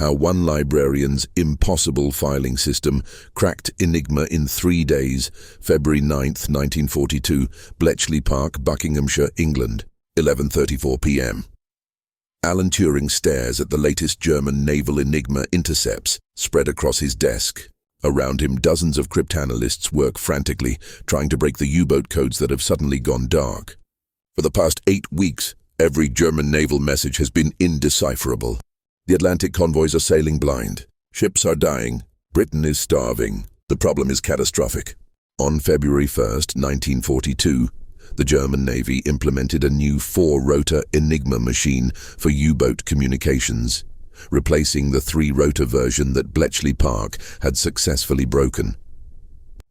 how one librarian's impossible filing system cracked Enigma in 3 days, February 9th, 1942, Bletchley Park, Buckinghamshire, England, 11:34 p.m. Alan Turing stares at the latest German naval Enigma intercepts spread across his desk. Around him, dozens of cryptanalysts work frantically, trying to break the U-boat codes that have suddenly gone dark. For the past 8 weeks, every German naval message has been indecipherable. The Atlantic convoys are sailing blind. Ships are dying. Britain is starving. The problem is catastrophic. On February 1st, 1942, the German Navy implemented a new 4-rotor Enigma machine for U-boat communications, replacing the 3-rotor version that Bletchley Park had successfully broken.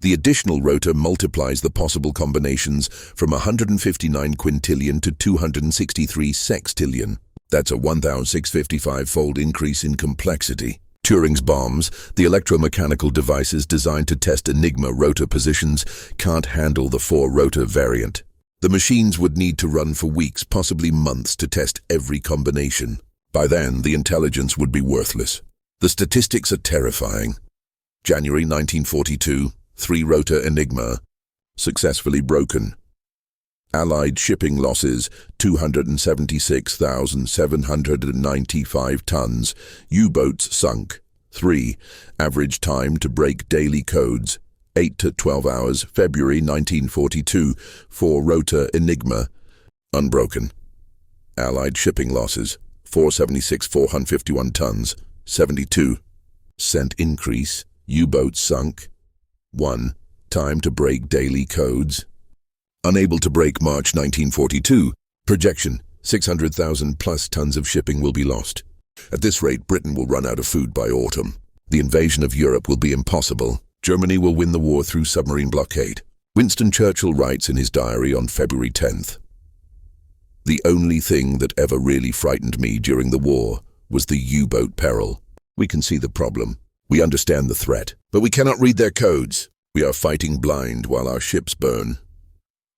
The additional rotor multiplies the possible combinations from 159 quintillion to 263 sextillion. That's a 1,655-fold increase in complexity. Turing's bombs, the electromechanical devices designed to test Enigma rotor positions, can't handle the 4-rotor variant. The machines would need to run for weeks, possibly months, to test every combination. By then, the intelligence would be worthless. The statistics are terrifying. January 1942, 3-rotor Enigma, successfully broken. Allied shipping losses, 276,795 tons. U-boats sunk. 3. Average time to break daily codes, 8 to 12 hours. February 1942, 4-rotor Enigma, unbroken. Allied shipping losses, 451 tons, 72% increase. U-boats sunk. 1. Time to break daily codes. Unable to break. March 1942. Projection, 600,000 plus tons of shipping will be lost. At this rate, Britain will run out of food by autumn. The invasion of Europe will be impossible. Germany will win the war through submarine blockade. Winston Churchill writes in his diary on February 10th. The only thing that ever really frightened me during the war was the U-boat peril. We can see the problem. We understand the threat, but we cannot read their codes. We are fighting blind while our ships burn.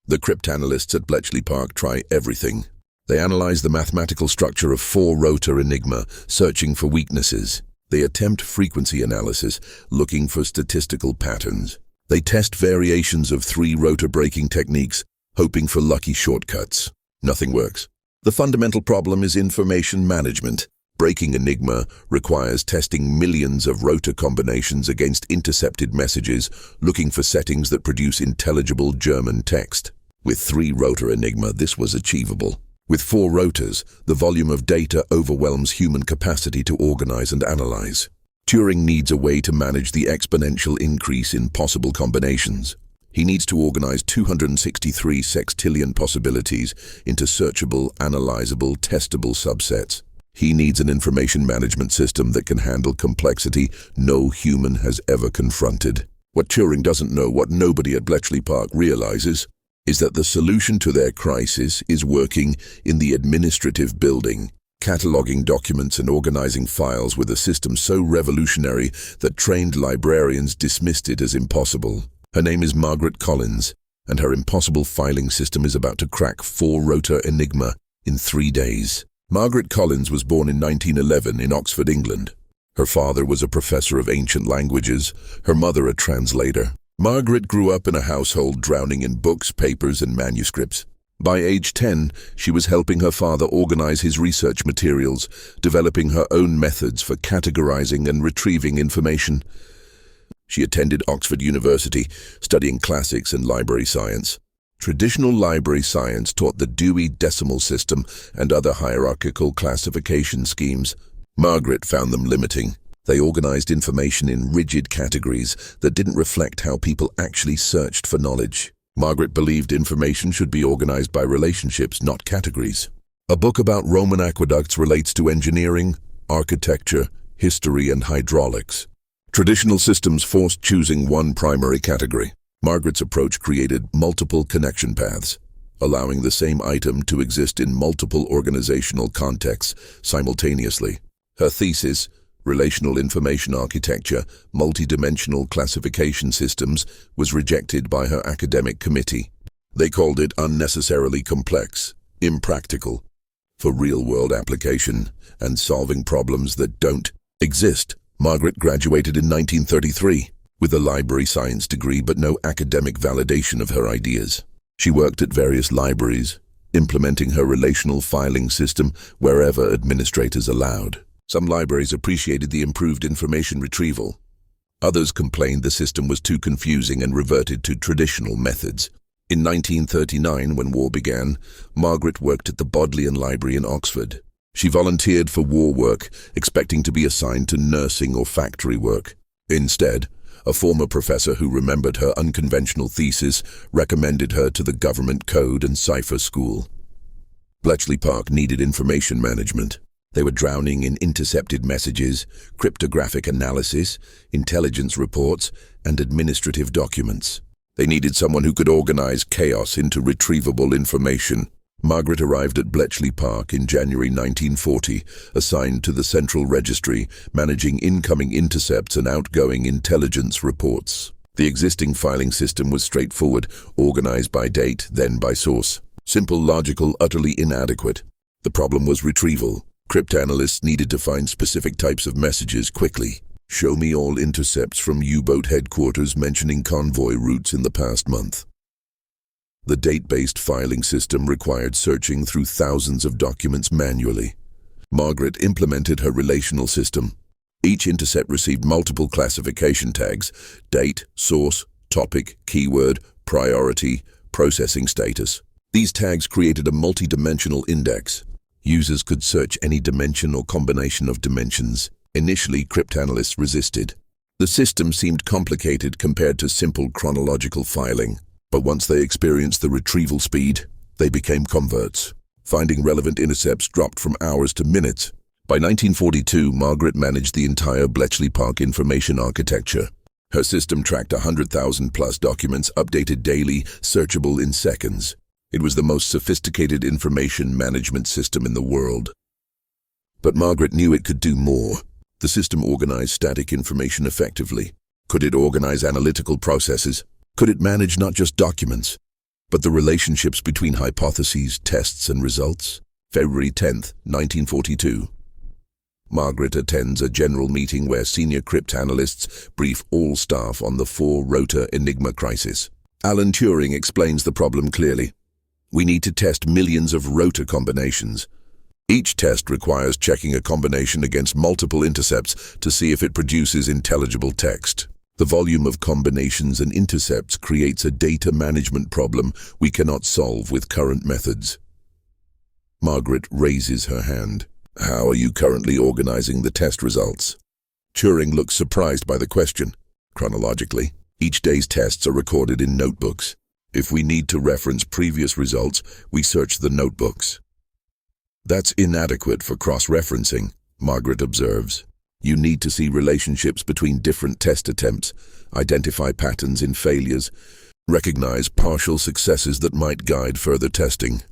The cryptanalysts at Bletchley Park try everything. They analyze the mathematical structure of 4-rotor Enigma, searching for weaknesses. They attempt frequency analysis, looking for statistical patterns. They test variations of 3-rotor breaking techniques, hoping for lucky shortcuts. Nothing works. The fundamental problem is information management. Breaking Enigma requires testing millions of rotor combinations against intercepted messages, looking for settings that produce intelligible German text. With 3-rotor Enigma, this was achievable. With 4 rotors, the volume of data overwhelms human capacity to organize and analyze. Turing needs a way to manage the exponential increase in possible combinations. He needs to organize 263 sextillion possibilities into searchable, analyzable, testable subsets. He needs an information management system that can handle complexity no human has ever confronted. What Turing doesn't know, what nobody at Bletchley Park realizes, is that the solution to their crisis is working in the administrative building, cataloging documents and organizing files with a system so revolutionary that trained librarians dismissed it as impossible. Her name is Margaret Collins, and her impossible filing system is about to crack 4-rotor Enigma in 3 days. Margaret Collins was born in 1911 in Oxford, England. Her father was a professor of ancient languages, her mother a translator. Margaret grew up in a household drowning in books, papers, and manuscripts. By age 10, she was helping her father organize his research materials, developing her own methods for categorizing and retrieving information. She attended Oxford University, studying classics and library science. Traditional library science taught the Dewey Decimal System and other hierarchical classification schemes. Margaret found them limiting. They organized information in rigid categories that didn't reflect how people actually searched for knowledge. Margaret believed information should be organized by relationships, not categories. A book about Roman aqueducts relates to engineering, architecture, history, and hydraulics. Traditional systems forced choosing one primary category. Margaret's approach created multiple connection paths, allowing the same item to exist in multiple organizational contexts simultaneously. Her thesis, Relational Information Architecture, Multidimensional Classification Systems, was rejected by her academic committee. They called it unnecessarily complex, impractical, for real-world application and solving problems that don't Exist. Margaret graduated in 1933 with a library science degree but no academic validation of her ideas. She worked at various libraries, implementing her relational filing system wherever administrators allowed. Some libraries appreciated the improved information retrieval. Others complained the system was too confusing and reverted to traditional methods. In 1939, when war began, Margaret worked at the Bodleian Library in Oxford. She volunteered for war work, expecting to be assigned to nursing or factory work. Instead, a former professor who remembered her unconventional thesis recommended her to the Government Code and Cipher School. Bletchley Park needed information management. They were drowning in intercepted messages, cryptographic analysis, intelligence reports, and administrative documents. They needed someone who could organize chaos into retrievable information. Margaret arrived at Bletchley Park in January 1940, assigned to the Central Registry, managing incoming intercepts and outgoing intelligence reports. The existing filing system was straightforward, organized by date, then by source. Simple, logical, utterly inadequate. The problem was retrieval. Cryptanalysts needed to find specific types of messages quickly. Show me all intercepts from U-boat headquarters mentioning convoy routes in the past month. The date-based filing system required searching through thousands of documents manually. Margaret implemented her relational system. Each intercept received multiple classification tags: date, source, topic, keyword, priority, processing status. These tags created a multi-dimensional index. Users could search any dimension or combination of dimensions. Initially, cryptanalysts resisted. The system seemed complicated compared to simple chronological filing. But once they experienced the retrieval speed, they became converts. Finding relevant intercepts dropped from hours to minutes. By 1942, Margaret managed the entire Bletchley Park information architecture. Her system tracked 100,000+ documents, updated daily, searchable in seconds. It was the most sophisticated information management system in the world. But Margaret knew it could do more. The system organized static information effectively. Could it organize analytical processes? Could it manage not just documents, but the relationships between hypotheses, tests, and results? February 10, 1942. Margaret attends a general meeting where senior cryptanalysts brief all staff on the 4-rotor Enigma crisis. Alan Turing explains the problem clearly. We need to test millions of rotor combinations. Each test requires checking a combination against multiple intercepts to see if it produces intelligible text. The volume of combinations and intercepts creates a data management problem we cannot solve with current methods. Margaret raises her hand. How are you currently organizing the test results? Turing looks surprised by the question. Chronologically, each day's tests are recorded in notebooks. If we need to reference previous results, we search the notebooks. That's inadequate for cross-referencing, Margaret observes. You need to see relationships between different test attempts, identify patterns in failures, recognize partial successes that might guide further testing.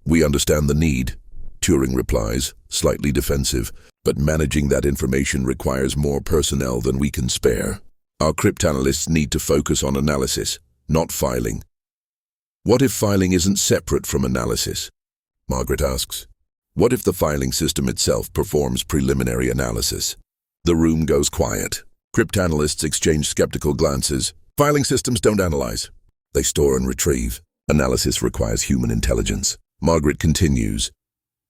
We understand the need, Turing replies, slightly defensive, but managing that information requires more personnel than we can spare. Our cryptanalysts need to focus on analysis, not filing. What if filing isn't separate from analysis? Margaret asks. What if the filing system itself performs preliminary analysis? The room goes quiet. Cryptanalysts exchange skeptical glances. Filing systems don't analyze. They store and retrieve. Analysis requires human intelligence. Margaret continues.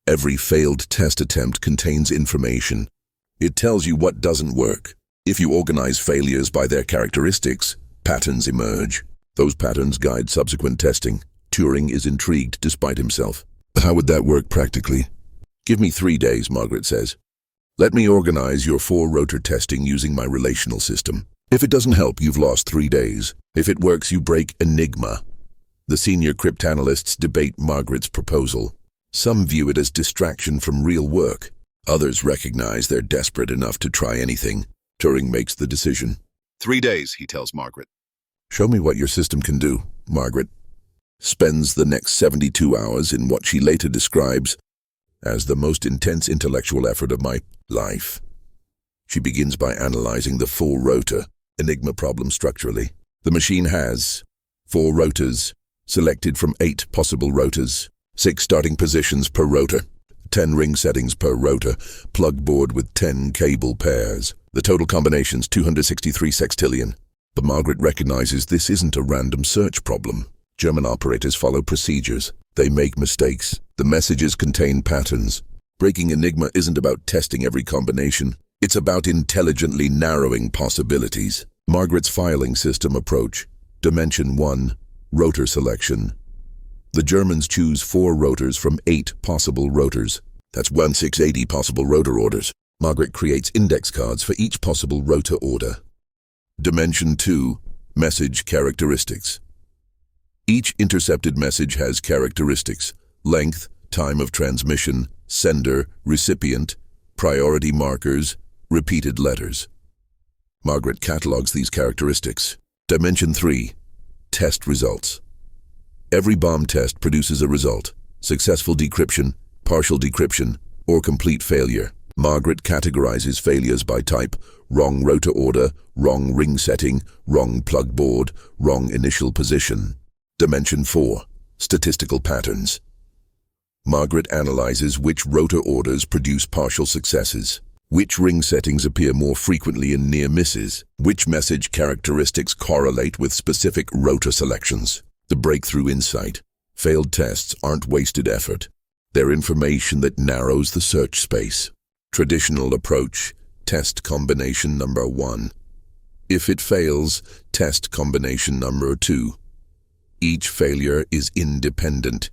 Every failed test attempt contains information. It tells you what doesn't work. If you organize failures by their characteristics, patterns emerge. Those patterns guide subsequent testing. Turing is intrigued despite himself. How would that work practically? Give me 3 days, Margaret says. Let me organize your 4-rotor testing using my relational system. If it doesn't help, you've lost 3 days. If it works, you break Enigma. The senior cryptanalysts debate Margaret's proposal. Some view it as distraction from real work. Others recognize they're desperate enough to try anything. Turing makes the decision. 3 days, he tells Margaret. Show me what your system can do, Margaret. Spends the next 72 hours in what she later describes as the most intense intellectual effort of my life. She begins by analyzing the 4-rotor Enigma problem structurally. The machine has 4 rotors, selected from 8 possible rotors, 6 starting positions per rotor. 10 ring settings per rotor, plug board with 10 cable pairs. The total combination's 263 sextillion. But Margaret recognizes this isn't a random search problem. German operators follow procedures. They make mistakes. The messages contain patterns. Breaking Enigma isn't about testing every combination. It's about intelligently narrowing possibilities. Margaret's filing system approach. Dimension 1. Rotor selection. The Germans choose 4 rotors from 8 possible rotors. That's 1680 possible rotor orders. Margaret creates index cards for each possible rotor order. Dimension 2. Message characteristics. Each intercepted message has characteristics: length, time of transmission, sender, recipient, priority markers, repeated letters. Margaret catalogs these characteristics. Dimension 3. Test results. Every bomb test produces a result: successful decryption, partial decryption, or complete failure. Margaret categorizes failures by type: wrong rotor order, wrong ring setting, wrong plug board, wrong initial position. Dimension 4. Statistical patterns. Margaret analyzes which rotor orders produce partial successes, which ring settings appear more frequently in near misses, which message characteristics correlate with specific rotor selections. The breakthrough insight: failed tests aren't wasted effort. They're information that narrows the search space. Traditional approach: test combination number 1. If it fails, test combination number 2. Each failure is independent.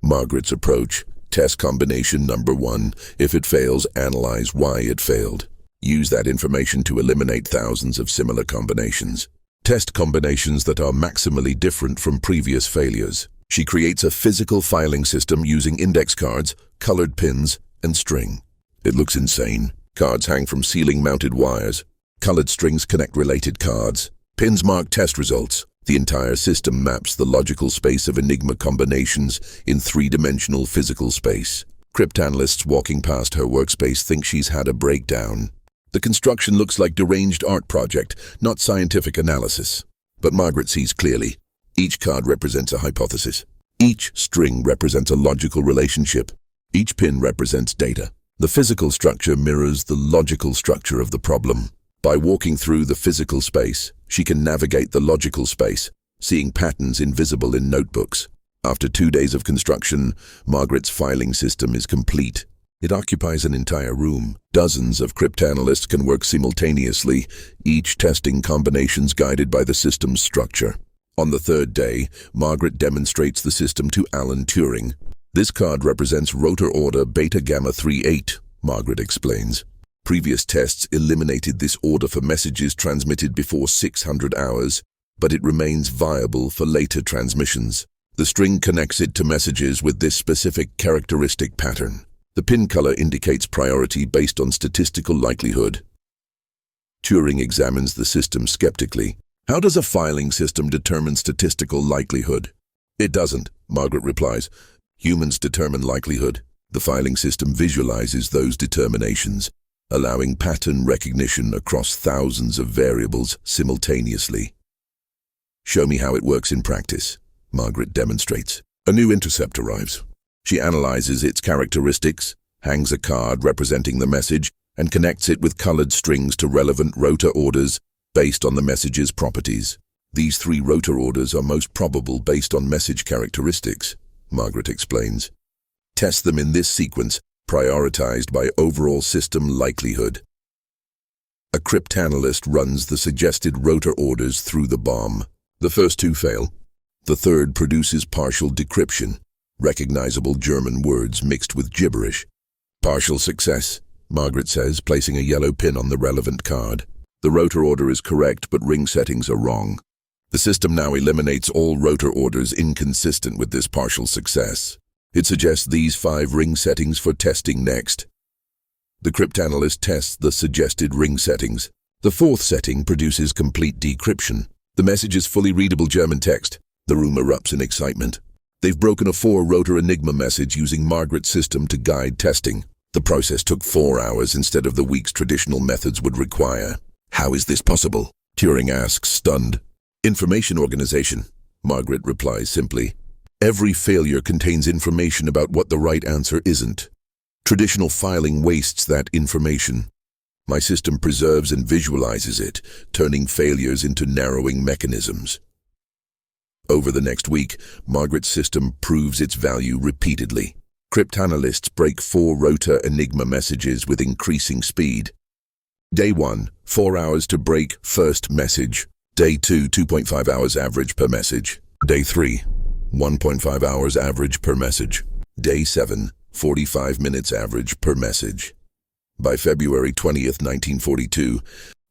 Margaret's approach: test combination number 1. If it fails, analyze why it failed. Use that information to eliminate thousands of similar combinations. Test combinations that are maximally different from previous failures. She creates a physical filing system using index cards, colored pins, and string. It looks insane. Cards hang from ceiling-mounted wires. Colored strings connect related cards. Pins mark test results. The entire system maps the logical space of Enigma combinations in 3-dimensional physical space. Cryptanalysts walking past her workspace think she's had a breakdown. The construction looks like deranged art project, not scientific analysis. But Margaret sees clearly. Each card represents a hypothesis. Each string represents a logical relationship. Each pin represents data. The physical structure mirrors the logical structure of the problem. By walking through the physical space, she can navigate the logical space, seeing patterns invisible in notebooks. After 2 days of construction, Margaret's filing system is complete. It occupies an entire room. Dozens of cryptanalysts can work simultaneously, each testing combinations guided by the system's structure. On the 3rd day, Margaret demonstrates the system to Alan Turing. This card represents rotor order beta gamma 38, Margaret explains. Previous tests eliminated this order for messages transmitted before 600 hours, but it remains viable for later transmissions. The string connects it to messages with this specific characteristic pattern. The pin color indicates priority based on statistical likelihood. Turing examines the system skeptically. How does a filing system determine statistical likelihood? It doesn't, Margaret replies. Humans determine likelihood. The filing system visualizes those determinations, allowing pattern recognition across thousands of variables simultaneously. Show me how it works in practice, Margaret demonstrates. A new intercept arrives. She analyzes its characteristics, hangs a card representing the message, and connects it with colored strings to relevant rotor orders based on the message's properties. These 3 rotor orders are most probable based on message characteristics, Margaret explains. Test them in this sequence, prioritized by overall system likelihood. A cryptanalyst runs the suggested rotor orders through the bomb. The first 2 fail. The third produces partial decryption, recognizable German words mixed with gibberish. Partial success, Margaret says, placing a yellow pin on the relevant card. The rotor order is correct, but ring settings are wrong. The system now eliminates all rotor orders inconsistent with this partial success. It suggests these 5 ring settings for testing next. The cryptanalyst tests the suggested ring settings. The 4th setting produces complete decryption. The message is fully readable German text. The room erupts in excitement. They've broken a 4-rotor Enigma message using Margaret's system to guide testing. The process took 4 hours instead of the weeks traditional methods would require. How is this possible? Turing asks, stunned. Information organization, Margaret replies simply. Every failure contains information about what the right answer isn't. Traditional filing wastes that information. My system preserves and visualizes it, turning failures into narrowing mechanisms. Over the next week, Margaret's system proves its value repeatedly. Cryptanalysts break 4-rotor Enigma messages with increasing speed. Day 1, 4 hours to break first message. Day 2, 2.5 hours average per message. Day 3, 1.5 hours average per message. Day 7, 45 minutes average per message. By February 20th, 1942,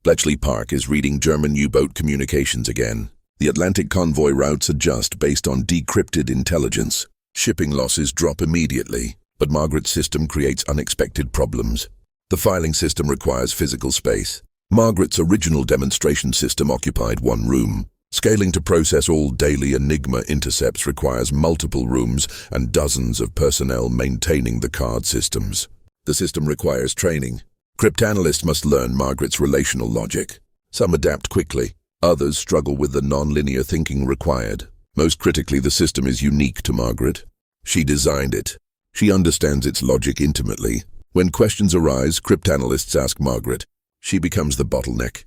Bletchley Park is reading German U-boat communications again. The Atlantic convoy routes adjust based on decrypted intelligence. Shipping losses drop immediately, but Margaret's system creates unexpected problems. The filing system requires physical space. Margaret's original demonstration system occupied one room. Scaling to process all daily Enigma intercepts requires multiple rooms and dozens of personnel maintaining the card systems. The system requires training. Cryptanalysts must learn Margaret's relational logic. Some adapt quickly. Others struggle with the non-linear thinking required. Most critically, the system is unique to Margaret. She designed it. She understands its logic intimately. When questions arise, cryptanalysts ask Margaret. She becomes the bottleneck.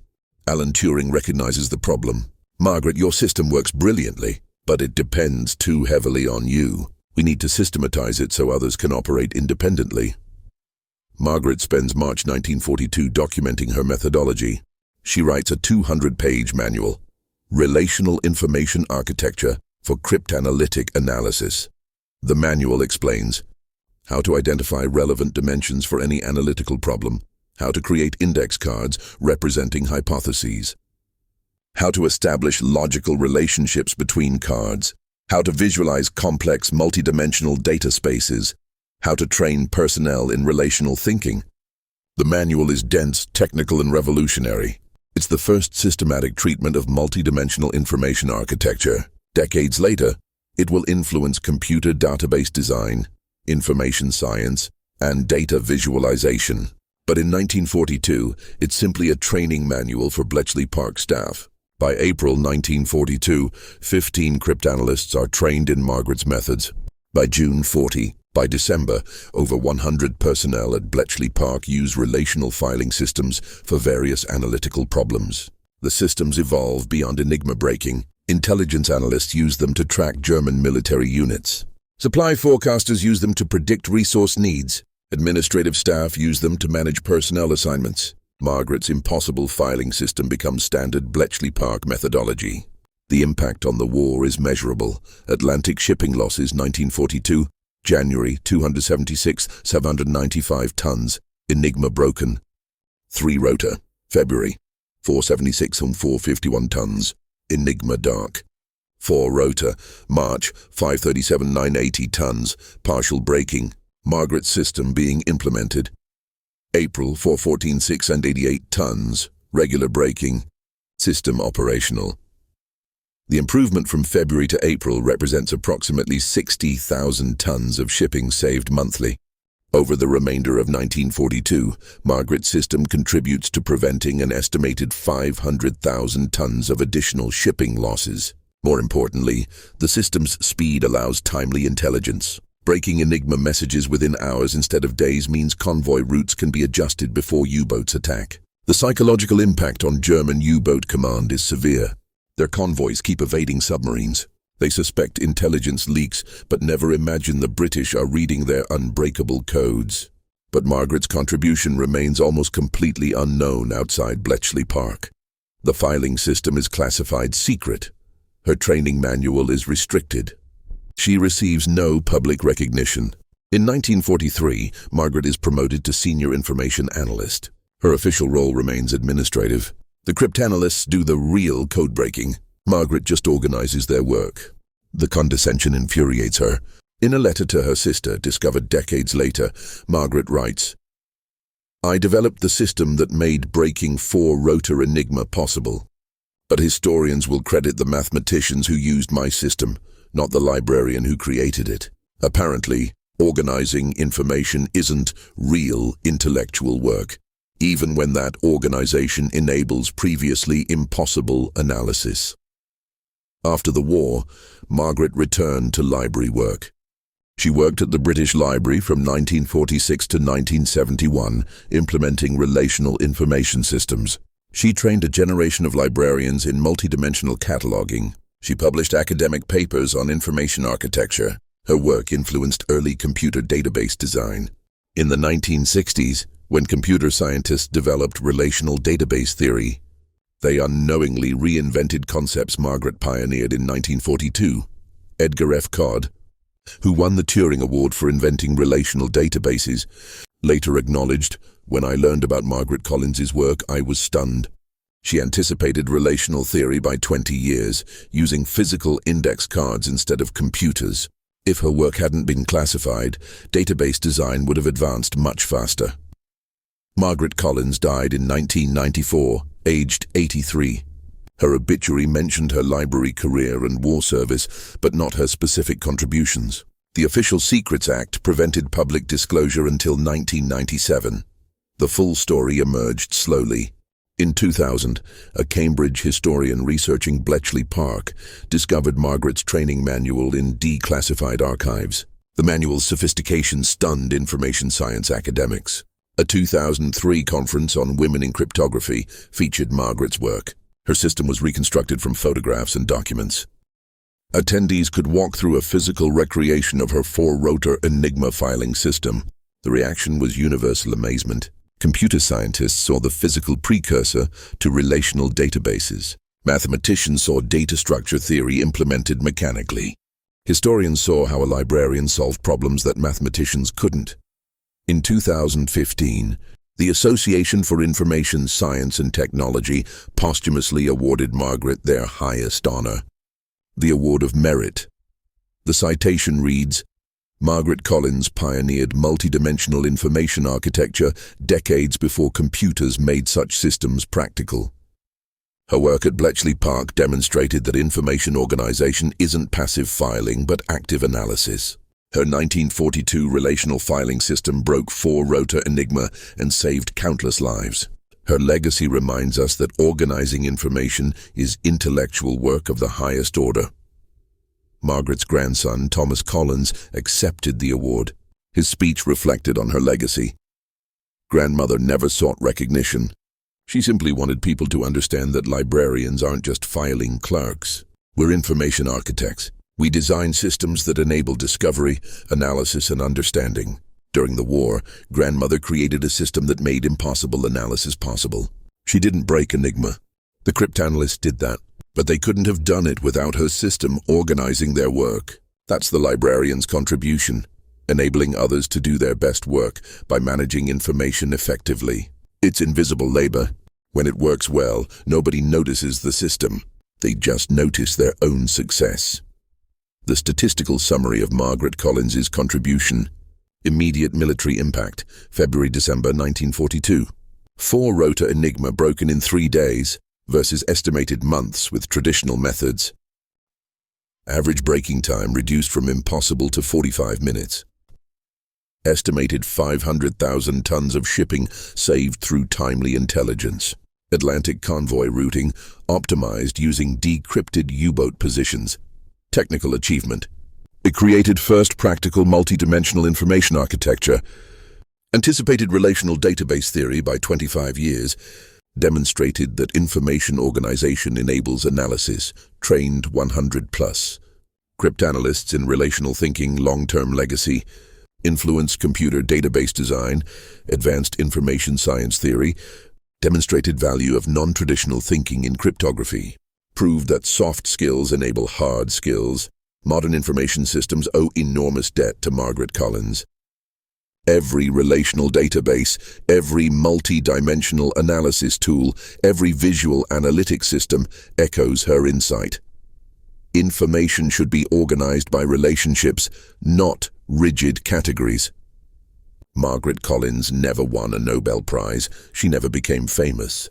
Alan Turing recognizes the problem. Margaret, your system works brilliantly, but it depends too heavily on you. We need to systematize it so others can operate independently. Margaret spends March 1942 documenting her methodology. She writes a 200-page manual, Relational Information Architecture for Cryptanalytic Analysis. The manual explains how to identify relevant dimensions for any analytical problem, how to create index cards representing hypotheses, how to establish logical relationships between cards, how to visualize complex multidimensional data spaces, how to train personnel in relational thinking. The manual is dense, technical, and revolutionary. It's the first systematic treatment of multidimensional information architecture. Decades later, it will influence computer database design, information science, and data visualization. But in 1942, it's simply a training manual for Bletchley Park staff. By April 1942, 15 cryptanalysts are trained in Margaret's methods. By June 40, by December, over 100 personnel at Bletchley Park use relational filing systems for various analytical problems. The systems evolve beyond Enigma breaking. Intelligence analysts use them to track German military units. Supply forecasters use them to predict resource needs. Administrative staff use them to manage personnel assignments. Margaret's impossible filing system becomes standard Bletchley Park methodology. The impact on the war is measurable. Atlantic shipping losses 1942, January 276, 795 tons. Enigma broken. 3-rotor, February 476 and 451 tons. Enigma dark. 4-rotor, March 537, 980 tons. Partial breaking. Margaret's system being implemented. April 414, 688 tons. Regular breaking. System operational. The improvement from February to April represents approximately 60,000 tons of shipping saved monthly. Over the remainder of 1942, Margaret's system contributes to preventing an estimated 500,000 tons of additional shipping losses. More importantly, the system's speed allows timely intelligence. Breaking Enigma messages within hours instead of days means convoy routes can be adjusted before U-boats attack. The psychological impact on German U-boat command is severe. Their convoys keep evading submarines. They suspect intelligence leaks, but never imagine the British are reading their unbreakable codes. But Margaret's contribution remains almost completely unknown outside Bletchley Park. The filing system is classified secret. Her training manual is restricted. She receives no public recognition. In 1943, Margaret is promoted to Senior Information Analyst. Her official role remains administrative. The cryptanalysts do the real code-breaking. Margaret just organizes their work. The condescension infuriates her. In a letter to her sister, discovered decades later, Margaret writes, "I developed the system that made breaking 4-rotor Enigma possible. But historians will credit the mathematicians who used my system, not the librarian who created it. Apparently, organizing information isn't real intellectual work, even when that organization enables previously impossible analysis." After the war, Margaret returned to library work. She worked at the British Library from 1946 to 1971, implementing relational information systems. She trained a generation of librarians in multidimensional cataloging. She published academic papers on information architecture. Her work influenced early computer database design. In the 1960s, when computer scientists developed relational database theory, they unknowingly reinvented concepts Margaret pioneered in 1942. Edgar F. Codd, who won the Turing Award for inventing relational databases, later acknowledged, "When I learned about Margaret Collins's work, I was stunned. She anticipated relational theory by 20 years, using physical index cards instead of computers. If her work hadn't been classified, database design would have advanced much faster." Margaret Collins died in 1994, aged 83. Her obituary mentioned her library career and war service, but not her specific contributions. The Official Secrets Act prevented public disclosure until 1997. The full story emerged slowly. In 2000, a Cambridge historian researching Bletchley Park discovered Margaret's training manual in declassified archives. The manual's sophistication stunned information science academics. A 2003 conference on women in cryptography featured Margaret's work. Her system was reconstructed from photographs and documents. Attendees could walk through a physical recreation of her four-rotor Enigma filing system. The reaction was universal amazement. Computer scientists saw the physical precursor to relational databases. Mathematicians saw data structure theory implemented mechanically. Historians saw how a librarian solved problems that mathematicians couldn't. In 2015, the Association for Information Science and Technology posthumously awarded Margaret their highest honor, the Award of Merit. The citation reads, "Margaret Collins pioneered multidimensional information architecture decades before computers made such systems practical." Her work at Bletchley Park demonstrated that information organization isn't passive filing but active analysis. Her 1942 relational filing system broke four-rotor Enigma and saved countless lives. Her legacy reminds us that organizing information is intellectual work of the highest order. Margaret's grandson, Thomas Collins, accepted the award. His speech reflected on her legacy. Grandmother never sought recognition. She simply wanted people to understand that librarians aren't just filing clerks. We're information architects. We design systems that enable discovery, analysis, and understanding. During the war, Grandmother created a system that made impossible analysis possible. She didn't break Enigma. The cryptanalysts did that, but they couldn't have done it without her system organizing their work. That's the librarian's contribution, enabling others to do their best work by managing information effectively. It's invisible labor. When it works well, nobody notices the system. They just notice their own success. The statistical summary of Margaret Collins's contribution. Immediate military impact, February-December 1942. Four-rotor Enigma broken in 3 days versus estimated months with traditional methods. Average breaking time reduced from impossible to 45 minutes. Estimated 500,000 tons of shipping saved through timely intelligence. Atlantic convoy routing optimized using decrypted U-boat positions. Technical achievement. It created first practical multidimensional information architecture. Anticipated relational database theory by 25 years. Demonstrated that information organization enables analysis. Trained 100+. Cryptanalysts in relational thinking long-term legacy. Influenced computer database design. Advanced information science theory. Demonstrated value of non-traditional thinking in cryptography. Proved that soft skills enable hard skills. Modern information systems owe enormous debt to Margaret Collins. Every relational database, every multi-dimensional analysis tool, every visual analytic system echoes her insight. Information should be organized by relationships, not rigid categories. Margaret Collins never won a Nobel Prize. She never became famous.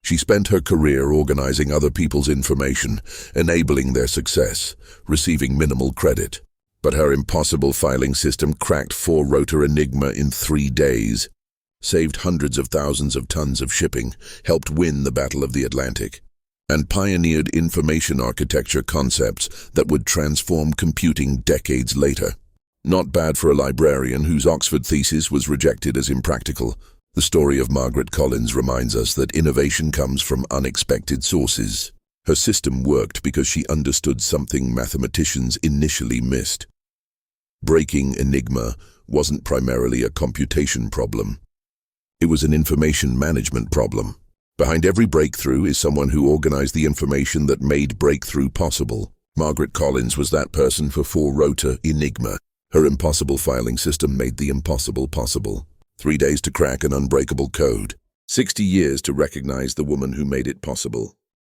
She spent her career organizing other people's information, enabling their success, receiving minimal credit. But her impossible filing system cracked four-rotor Enigma in 3 days, saved hundreds of thousands of tons of shipping, helped win the Battle of the Atlantic, and pioneered information architecture concepts that would transform computing decades later. Not bad for a librarian whose Oxford thesis was rejected as impractical. The story of Margaret Collins reminds us that innovation comes from unexpected sources. Her system worked because she understood something mathematicians initially missed. Breaking Enigma wasn't primarily a computation problem. It was an information management problem. Behind every breakthrough is someone who organized the information that made breakthrough possible. Margaret Collins was that person for four-rotor Enigma. Her impossible filing system made the impossible possible. 3 days to crack an unbreakable code. 60 years to recognize the woman who made it possible.